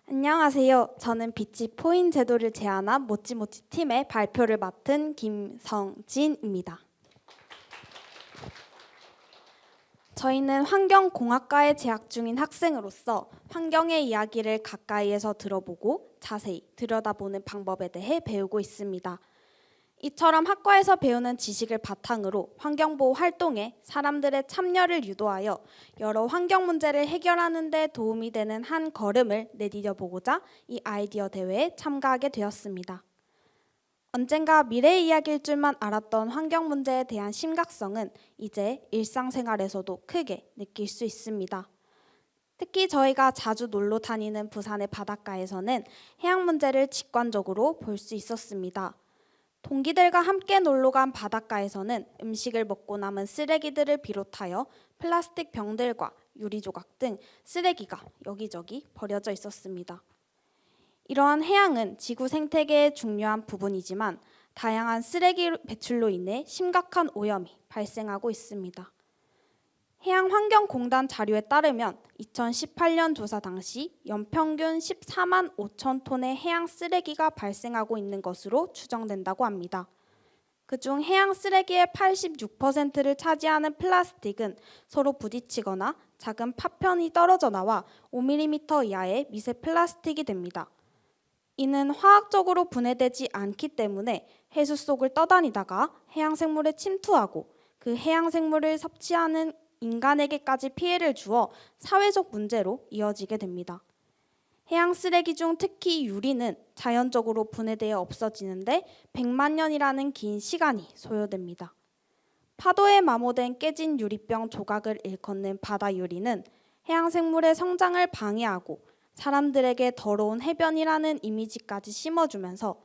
안녕하세요. 저는 비치 포인 제도를 제안한 모찌모찌 팀의 발표를 맡은 김성진입니다. 저희는 환경공학과에 재학 중인 학생으로서 환경의 이야기를 가까이에서 들어보고 자세히 들여다보는 방법에 대해 배우고 있습니다. 이처럼 학과에서 배우는 지식을 바탕으로 환경보호 활동에 사람들의 참여를 유도하여 여러 환경 문제를 해결하는 데 도움이 되는 한 걸음을 내디뎌보고자 이 아이디어 대회에 참가하게 되었습니다. 언젠가 미래의 이야기일 줄만 알았던 환경 문제에 대한 심각성은 이제 일상생활에서도 크게 느낄 수 있습니다. 특히 저희가 자주 놀러 다니는 부산의 바닷가에서는 해양 문제를 직관적으로 볼 수 있었습니다. 동기들과 함께 놀러간 바닷가에서는 음식을 먹고 남은 쓰레기들을 비롯하여 플라스틱 병들과 유리 조각 등 쓰레기가 여기저기 버려져 있었습니다. 이러한 해양은 지구 생태계의 중요한 부분이지만 다양한 쓰레기 배출로 인해 심각한 오염이 발생하고 있습니다. 해양환경공단 자료에 따르면 2018년 조사 당시 연평균 14만 5천 톤의 해양 쓰레기가 발생하고 있는 것으로 추정된다고 합니다. 그중 해양 쓰레기의 86%를 차지하는 플라스틱은 서로 부딪히거나 작은 파편이 떨어져 나와 5mm 이하의 미세 플라스틱이 됩니다. 이는 화학적으로 분해되지 않기 때문에 해수 속을 떠다니다가 해양생물에 침투하고 그 해양생물을 섭취하는 인간에게까지 피해를 주어 사회적 문제로 이어지게 됩니다. 해양 쓰레기 중 특히 유리는 자연적으로 분해되어 없어지는데 100만 년이라는 긴 시간이 소요됩니다. 파도에 마모된 깨진 유리병 조각을 일컫는 바다 유리는 해양 생물의 성장을 방해하고 사람들에게 더러운 해변이라는 이미지까지 심어주면서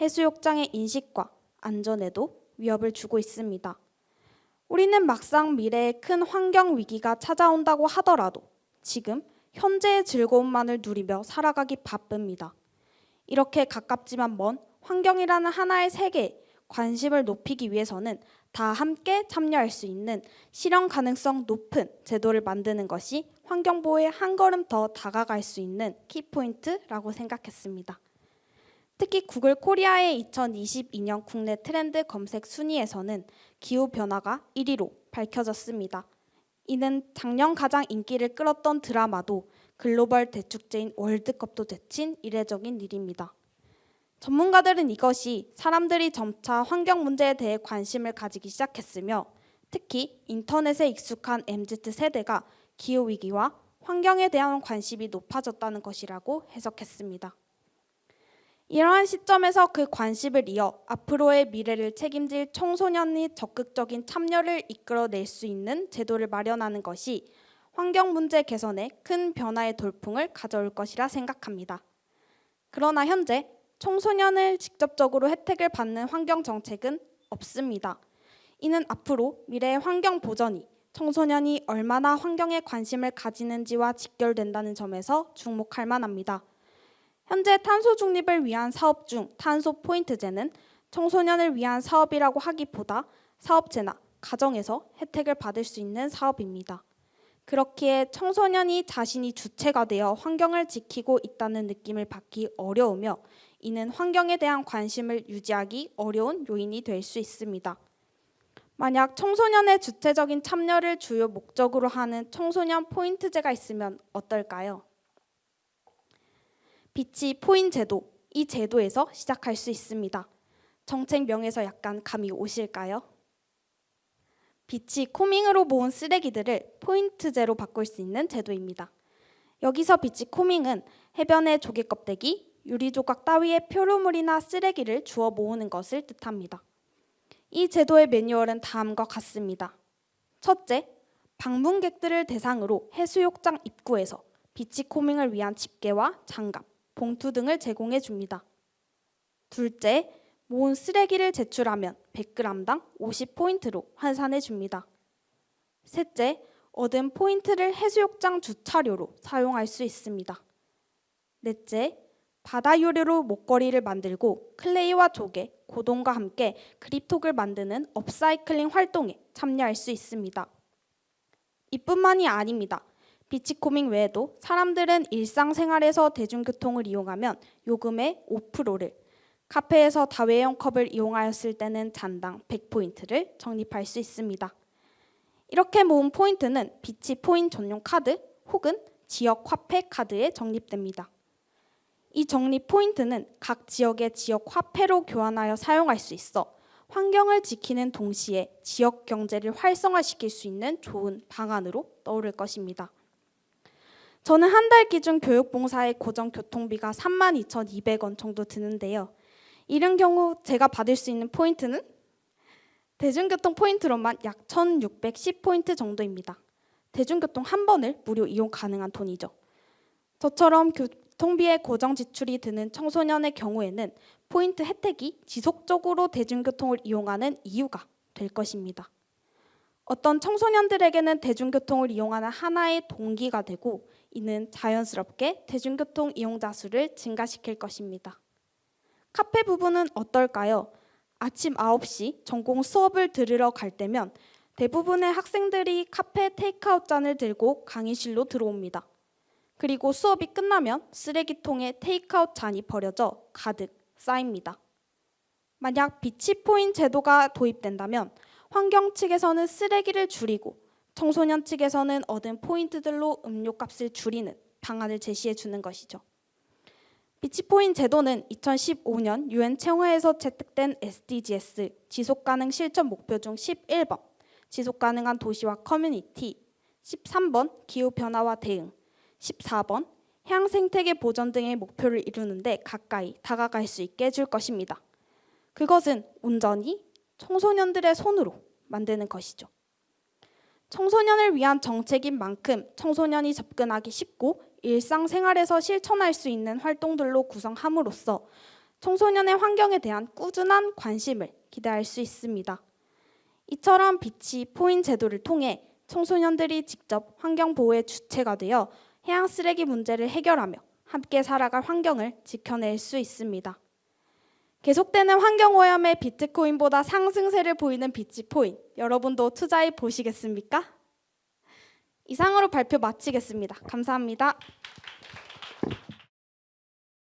해수욕장의 인식과 안전에도 위협을 주고 있습니다. 우리는 막상 미래에 큰 환경 위기가 찾아온다고 하더라도 지금 현재의 즐거움만을 누리며 살아가기 바쁩니다. 이렇게 가깝지만 먼 환경이라는 하나의 세계에 관심을 높이기 위해서는 다 함께 참여할 수 있는 실현 가능성 높은 제도를 만드는 것이 환경보호에 한 걸음 더 다가갈 수 있는 키포인트라고 생각했습니다. 특히 구글 코리아의 2022년 국내 트렌드 검색 순위에서는 기후변화가 1위로 밝혀졌습니다. 이는 작년 가장 인기를 끌었던 드라마도 글로벌 대축제인 월드컵도 제친 이례적인 일입니다. 전문가들은 이것이 사람들이 점차 환경 문제에 대해 관심을 가지기 시작했으며 특히 인터넷에 익숙한 MZ세대가 기후위기와 환경에 대한 관심이 높아졌다는 것이라고 해석했습니다. 이러한 시점에서 그 관심을 이어 앞으로의 미래를 책임질 청소년이 적극적인 참여를 이끌어낼 수 있는 제도를 마련하는 것이 환경 문제 개선에 큰 변화의 돌풍을 가져올 것이라 생각합니다. 그러나 현재 청소년을 직접적으로 혜택을 받는 환경 정책은 없습니다. 이는 앞으로 미래의 환경 보전이 청소년이 얼마나 환경에 관심을 가지는지와 직결된다는 점에서 주목할 만합니다. 현재 탄소 중립을 위한 사업 중 탄소 포인트제는 청소년을 위한 사업이라고 하기보다 사업체나 가정에서 혜택을 받을 수 있는 사업입니다. 그렇기에 청소년이 자신이 주체가 되어 환경을 지키고 있다는 느낌을 받기 어려우며 이는 환경에 대한 관심을 유지하기 어려운 요인이 될 수 있습니다. 만약 청소년의 주체적인 참여를 주요 목적으로 하는 청소년 포인트제가 있으면 어떨까요? 비치 포인 제도, 이 제도에서 시작할 수 있습니다. 정책명에서 약간 감이 오실까요? 비치 코밍으로 모은 쓰레기들을 포인트제로 바꿀 수 있는 제도입니다. 여기서 비치 코밍은 해변의 조개 껍데기, 유리 조각 따위의 표류물이나 쓰레기를 주워 모으는 것을 뜻합니다. 이 제도의 매뉴얼은 다음과 같습니다. 첫째, 방문객들을 대상으로 해수욕장 입구에서 비치 코밍을 위한 집게와 장갑, 봉투 등을 제공해 줍니다. 둘째, 모은 쓰레기를 제출하면 100g당 50포인트로 환산해 줍니다. 셋째, 얻은 포인트를 해수욕장 주차료로 사용할 수 있습니다. 넷째, 바다 유리로 목걸이를 만들고 클레이와 조개, 고동과 함께 그립톡을 만드는 업사이클링 활동에 참여할 수 있습니다. 이뿐만이 아닙니다. 비치코밍 외에도 사람들은 일상생활에서 대중교통을 이용하면 요금의 5%를, 카페에서 다회용 컵을 이용하였을 때는 잔당 100포인트를 적립할 수 있습니다. 이렇게 모은 포인트는 비치포인 전용 카드 혹은 지역 화폐 카드에 적립됩니다. 이 적립 포인트는 각 지역의 지역 화폐로 교환하여 사용할 수 있어 환경을 지키는 동시에 지역 경제를 활성화시킬 수 있는 좋은 방안으로 떠오를 것입니다. 저는 한 달 기준 교육봉사의 고정 교통비가 32,200원 정도 드는데요. 이런 경우 제가 받을 수 있는 포인트는 대중교통 포인트로만 약 1,610포인트 정도입니다. 대중교통 한 번을 무료 이용 가능한 돈이죠. 저처럼 교통비에 고정 지출이 드는 청소년의 경우에는 포인트 혜택이 지속적으로 대중교통을 이용하는 이유가 될 것입니다. 어떤 청소년들에게는 대중교통을 이용하는 하나의 동기가 되고 이는 자연스럽게 대중교통 이용자 수를 증가시킬 것입니다. 카페 부분은 어떨까요? 아침 9시 전공 수업을 들으러 갈 때면 대부분의 학생들이 카페 테이크아웃 잔을 들고 강의실로 들어옵니다. 그리고 수업이 끝나면 쓰레기통에 테이크아웃 잔이 버려져 가득 쌓입니다. 만약 비치포인 제도가 도입된다면 환경 측에서는 쓰레기를 줄이고 청소년 측에서는 얻은 포인트들로 음료값을 줄이는 방안을 제시해 주는 것이죠. 비치포인 제도는 2015년 UN 총회에서 채택된 SDGs 지속가능 실천 목표 중 11번 지속가능한 도시와 커뮤니티, 13번 기후변화와 대응, 14번 해양 생태계 보전 등의 목표를 이루는데 가까이 다가갈 수 있게 해줄 것입니다. 그것은 온전히 청소년들의 손으로 만드는 것이죠. 청소년을 위한 정책인 만큼 청소년이 접근하기 쉽고 일상생활에서 실천할 수 있는 활동들로 구성함으로써 청소년의 환경에 대한 꾸준한 관심을 기대할 수 있습니다. 이처럼 비치포인 제도를 통해 청소년들이 직접 환경보호의 주체가 되어 해양 쓰레기 문제를 해결하며 함께 살아갈 환경을 지켜낼 수 있습니다. 계속되는 환경오염의 비트코인보다 상승세를 보이는 비치포인, 여러분도 투자해 보시겠습니까? 이상으로 발표 마치겠습니다. 감사합니다.